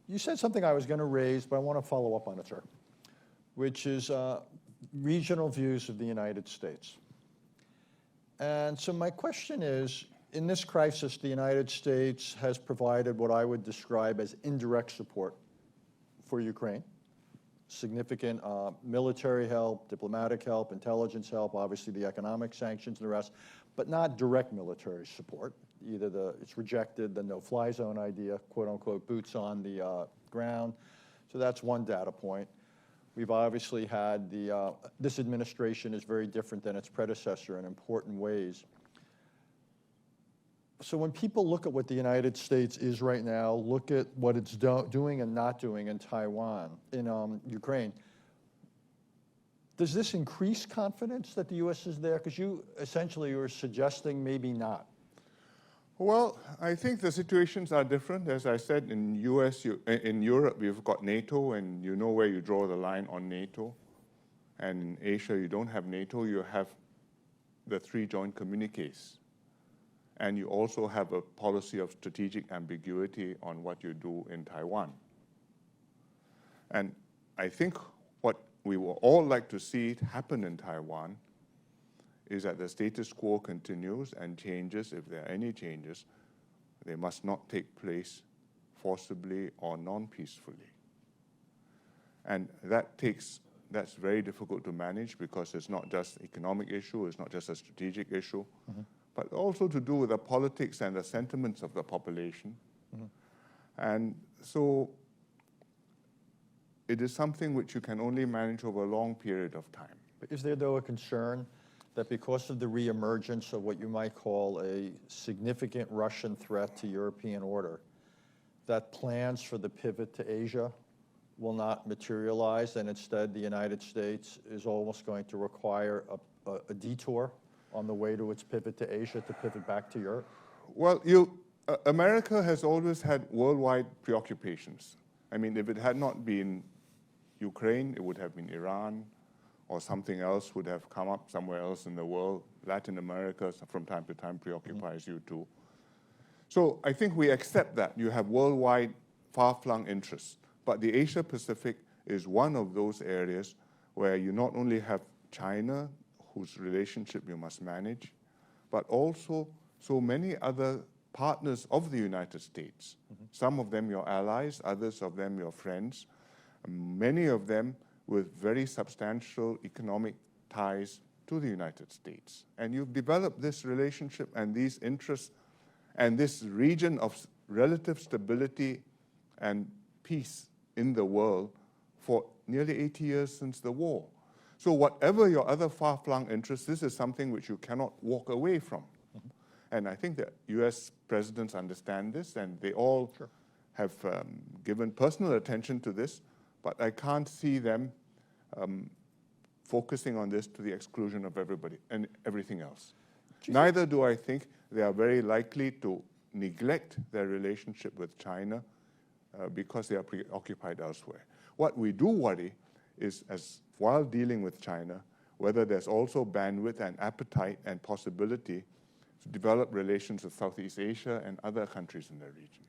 You said something I was going to raise, but I want to follow up on it, sir, which is regional views of the United States. And so my question is, in this crisis, the United States has provided what I would describe as indirect support for Ukraine. Significant military help, diplomatic help, intelligence help, obviously the economic sanctions and the rest, but not direct military support. Either it's rejected the no-fly zone idea, quote unquote, boots on the ground. So that's one data point. We've obviously had this administration is very different than its predecessor in important ways. So when people look at what the United States is right now, look at what it's doing and not doing in Taiwan, in Ukraine, does this increase confidence that the U.S. is there? Because you essentially were suggesting maybe not. Well, I think the situations are different. As I said, in in Europe, you've got NATO, and you know where you draw the line on NATO. And in Asia, you don't have NATO, you have the 3 joint communiques. And you also have a policy of strategic ambiguity on what you do in Taiwan. And I think what we would all like to see happen in Taiwan is that the status quo continues, and changes, if there are any changes, they must not take place forcibly or non-peacefully. And that's very difficult to manage, because it's not just an economic issue, it's not just a strategic issue, but also to do with the politics and the sentiments of the population. And so it is something which you can only manage over a long period of time. But is there, though, a concern that because of the reemergence of what you might call a significant Russian threat to European order, that plans for the pivot to Asia will not materialize, and instead the United States is almost going to require a detour on the way to its pivot to Asia to pivot back to Europe? Well, America has always had worldwide preoccupations. I mean, if it had not been Ukraine, it would have been Iran, or something else would have come up somewhere else in the world. Latin America, from time to time, preoccupies you too. So I think we accept that. You have worldwide, far-flung interests. But the Asia-Pacific is one of those areas where you not only have China, whose relationship you must manage, but also so many other partners of the United States. Some of them your allies, others of them your friends, many of them with very substantial economic ties to the United States. And you've developed this relationship and these interests and this region of relative stability and peace in the world for nearly 80 years since the war. So whatever your other far-flung interests, this is something which you cannot walk away from. And I think that US presidents understand this, and they all have given personal attention to this, but I can't see them focusing on this to the exclusion of everybody and everything else. Neither do I think they are very likely to neglect their relationship with China because they are preoccupied elsewhere. What we do worry is, while dealing with China, whether there's also bandwidth and appetite and possibility to develop relations with Southeast Asia and other countries in the region.